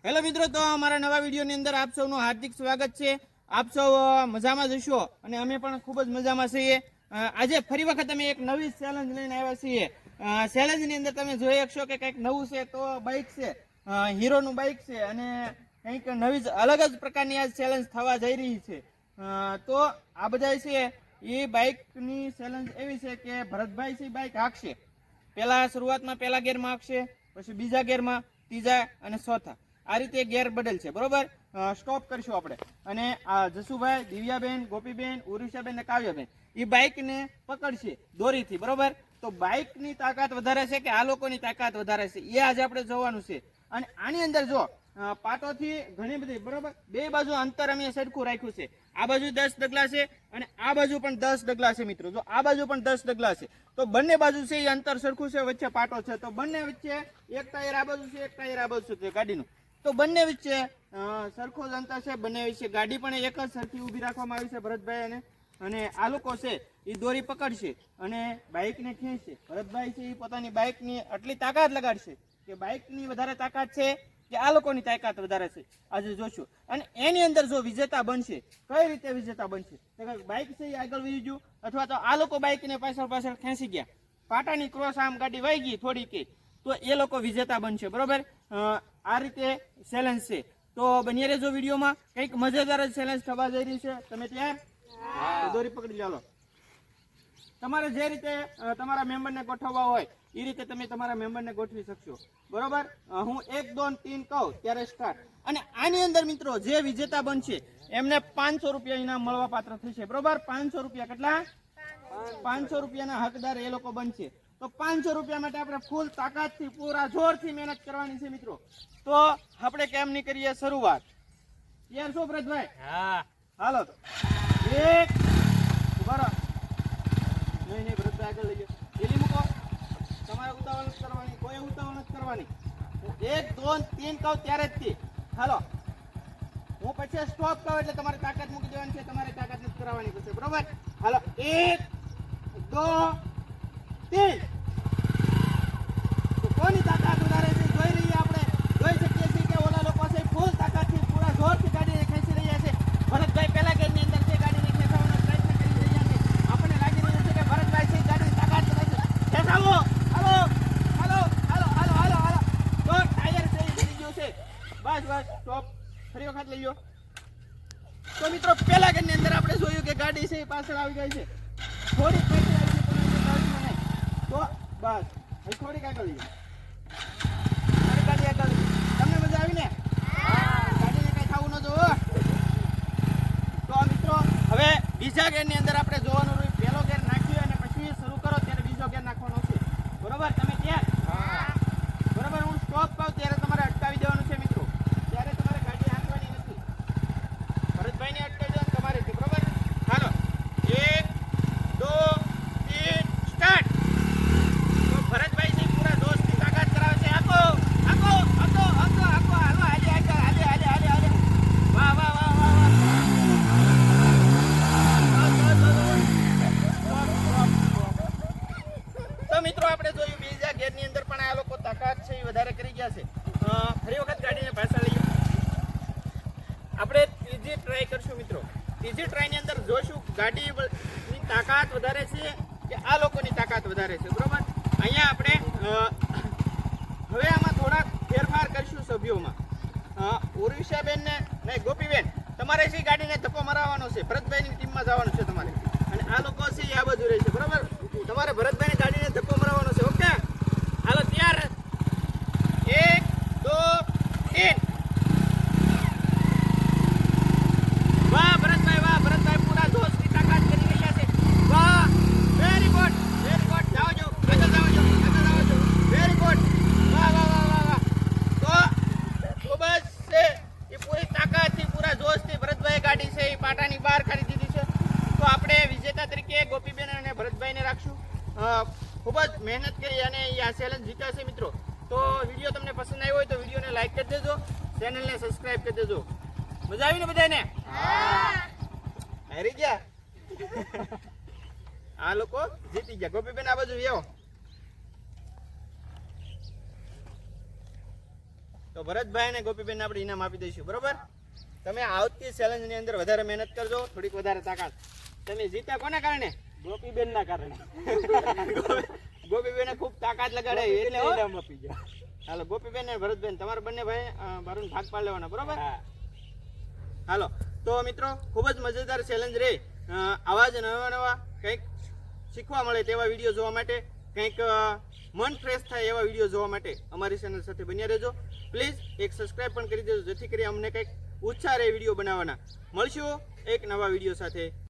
Hello મિત્રો, તો અમારા નવા વિડીયોની અંદર આપ સૌનું હાર્દિક સ્વાગત છે। આપ સૌ મજામાં જશો અને અમે પણ ખૂબ જ મજામાં છીએ। આજે ફરી વખત અમે એક નવી ચેલેન્જ લઈને આવ્યા છીએ। ચેલેન્જની અંદર તમે જોઈ શકશો કે કંઈક નવું છે, તો બાઇક છે, હીરોનું બાઇક છે અને કંઈક નવી અલગ જ પ્રકારની આ ચેલેન્જ થવા જઈ રહી છે। તો આ બધા છે એ બાઇકની ચેલેન્જ એવી છે કે ભરતભાઈ છે બાઇક હાંકશે। પહેલા શરૂઆતમાં પહેલા ગેરમાં હાંકશે, પછી બીજા ગેરમાં, ત્રીજા અને ચોથા, આ રીતે ગેર બદલ છે, બરોબર। સ્ટોપ કરશું આપણે અને આ જસુભાઈ, દિવ્યાબેન, ગોપીબેન, ઉરુષાબેન ને કાવ્યાબેન એ બાઇકને પકડશે દોરીથી, બરોબર। તો બાઇકની તાકાત વધારે છે કે આ લોકોની તાકાત વધારે છે એ આજે આપણે જોવાનું છે। અને આની અંદર જો પાટોથી ઘણી બધી, બરોબર, બે બાજુ અંતર અમે સરખું રાખ્યું છે। આ બાજુ 10 ડગલા છે અને આ બાજુ પણ 10 ડગલા છે મિત્રો। જો આ બાજુ પણ 10 ડગલા છે તો બંને બાજુ છે એ અંતર સરખું છે, વચ્ચે પાટો છે, તો બંને વચ્ચે એક ટાયર આ બાજુ છે, એક ટાયર આ બાજુ છે ગાડીનું, તો બંને વચ્ચે સરખો જ અંતર છે। બંને વચ્ચે ગાડી પણ એક જ સરખી ઊભી રાખવામાં આવી છે ભરતભાઈ અને આ લોકો છે એ દોરી પકડશે અને બાઇકને ખેંચશે। ભરતભાઈ છે એ પોતાની બાઇકની આટલી તાકાત લગાડશે કે બાઇકની વધારે તાકાત છે કે આ લોકોની તાકાત વધારે છે, આજે જોશું। અને એની અંદર જો વિજેતા બનશે, કઈ રીતે વિજેતા બનશે, તો બાઇક છે એ આગળ વહી ગયું અથવા તો આ લોકો બાઇકને પાછળ ખેંચી ગયા, પાટાની ક્રોસ આમ ગાડી વહી ગઈ થોડી કે, તો એ લોકો વિજેતા બનશે, બરોબર। આ રીતે ચેલેન્જ છે, તો બની રહેજો વિડીયોમાં। કંઈક મજેદાર ચેલેન્જ થવા જઈ રહી છે। તમે તૈયાર? દોરી પકડી લો। તમારે જે રીતે તમારા મેમ્બરને ગોઠવવા હોય એ રીતે તમે તમારા મેમ્બરને ગોઠવી શકશો, બરોબર। હું 1 2 3 કહું ત્યારે સ્ટાર્ટ। અને આની અંદર મિત્રો જે વિજેતા બનશે એમને 500 રૂપિયા ઇનામ મળવા પાત્ર થશે, બરોબર। 500 રૂપિયા, કેટલા? 500 રૂપિયાના હકદાર એ લોકો બનશે। તો 500 રૂપિયા માટે આપણે ફૂલ તાકાતથી, પૂરા જોરથી મહેનત કરવાની છે મિત્રો। તો આપણે કેમ નહીં કરીએ શરૂઆત? યાર શું ભરતભાઈ? હા, હાલો તો એક ઉભા રહો। નહીં ભરતભાઈ આગળ લઈ ગયો, એલી મૂકો, તમારે ઉતાવળ નથી કરવાની, કોઈ ઉતાવળ નથી કરવાની। હું 1 2 3 કહું ત્યારે જ થી, હાલો। હું પછી સ્ટોપ કહું એટલે તમારે તાકાત મૂકી દેવાની છે, તમારે તાકાત નથી કરાવવાની છે, બરોબર? હાલો, 1 2 3। તો કોની તાકાત વધારે છે જોઈ રહીએ આપણે, જોઈ શકીએ છીએ કે ઓલા લોકો છે ફૂલ તાકાતથી પૂરા જોરથી ગાડીને ખેંચી રહ્યા છે। ભરતભાઈ પહેલા ગેરની અંદર છે, ગાડીને ખેંચવાનો પ્રયત્ન કરી રહ્યા છે। આપણને લાગી રહ્યું છે કે ભરતભાઈ છે ગાડીની તાકાત વધારે છે, ખેંચાવો, હાલો હાલો હાલો હાલો હાલો હાલો। તો ટાયર છે એ ભરી ગયું છે, બસ બસ સ્ટોપ, ફરી વખત લઈ લો। તો મિત્રો પહેલા ગેરની અંદર આપણે જોયું કે ગાડી છે એ પાછળ આવી ગઈ છે, થોડીક પાછળ આવી છે, પણ તો બસ હવે થોડીક આગળ લઈ લો, ગાડી આગળ। તમને મજા આવી ને? ગાડીને કઈ થવું ન જોવો। તો મિત્રો હવે બીજા ગેરની અંદર આપણે જોવાનું રહ્યું, પહેલો ગેર નાખ્યો અને પછી શરૂ કરો ત્યારે બીજો ગેર નાખવાનો છે, બરોબર? તમે ત્યાં બરોબર, હું સ્ટોપ કહું ત્યારે તમારે અટકાવી દેવાનું છે મિત્રો, ત્યારે તમારે ગાડી હાંકવાની નથી, ભરતભાઈને અટકાવી દેવાનું તમારે છે, બરોબર? હાલો, 1 2 3 સ્ટાર્ટ। તો ભરતભાઈ છે પૂરા જોશથી તાકાત કરાવે છે, હાકો હાકો હાકો હાકો હાકો, હાલો હાલે હાલે હાલે હાલે હાલે હાલે, વાહ વાહ વાહ વાહ વાહ। તો મિત્રો આપણે જોયું બીજા ગેરની અંદર પણ આ લોકો તાકાત છે એ વધારે કરી ગયા છે। ફરી વખત ગાડીને પાછળ લઈએ, આપણે ત્રીજી ટ્રાય કરશું મિત્રો। ત્રીજી ટ્રાયની અંદર જોશું ગાડીની તાકાત વધારે છે કે આ લોકોની તાકાત વધારે છે, બરોબર? અહીંયા આપણે હવે આમાં થોડાક ફેરફાર કરશું સભ્યોમાં। ઉર્વિશાબેન ને નહીં, ગોપીબેન તમારે છે ગાડીને ધક્કો મરાવવાનો છે, ભરતભાઈની ટીમમાં જવાનું છે તમારે, અને આ લોકો છે એ આ બાજુ રહે છે, બરોબર? તમારે ભરતભાઈની ગાડીને ધક્કો મરાવવાનો છે, ઓકે? હાલો તૈયાર, 1 2 3। વાહ ભરતભાઈ, વાહ ભરતભાઈ, પૂરા જોશની તાકાત કરી રહ્યા છે, વાહ, વેરી ગુડ, જાઓ જો આગળ જાઓ જો, વેરી ગુડ, વાહ વાહ વાહ વાહ વાહ। તો ખૂબ જ છે એ પૂરી તાકાતથી, પૂરા જોશથી ભરતભાઈ ગાડી છે એ પાટાની બહાર કાઢી દીધી છે। તો આપણે વિજેતા તરીકે ગોપીબેન અને ભરતભાઈને રાખશું। ખૂબ જ મહેનત કરી અને આ ચેલેન્જ જીત્યા છે મિત્રો। તો વિડીયો તમને પસંદ આવ્યો હોય તો વિડીયોને લાઈક કરી દેજો, ચેનલને સબસ્ક્રાઈબ કરી દેજો। મજા આવી ને બધાને? હારી ગયા? આ લોકો જીતી ગયા। ગોપીબેન આ બાજુ આવો। તો ભરતભાઈ અને ગોપીબેન આપણે ઇનામ આપી દઈશું. બરોબર, તમે આવતી ચેલેન્જની અંદર વધારે મહેનત કરજો, થોડીક વધારે તાકાત. તમે જીત્યા કોના કારણે? ગોપીબેન ના કારણે. ગોપીબેને ખૂબ તાકાત લગાડે એટલે હો. ઇનામ આપી ગયા. હાલો ગોપીબેન અને ભરતબેન તમારે બંને ભાઈ મારું ભાગ પાડ લેવાના. બરોબર, હા. હાલો તો મિત્રો ખૂબ જ મજેદાર ચેલેન્જ રહે. આવા જ નવા કંઈક શીખવા મળે તેવા વિડીયો જોવા માટે, કંઈક મન ફ્રેશ થાય એવા વિડીયો જોવા માટે અમારી ચેનલ સાથે બન્યા રહેજો. પ્લીઝ એક સબસ્ક્રાઈબ પણ કરી દેજો, જેથી કરી અમને કંઈક ઉત્સાહ રહે વિડીયો બનાવવાના. મળશું એક નવા વિડીયો સાથે.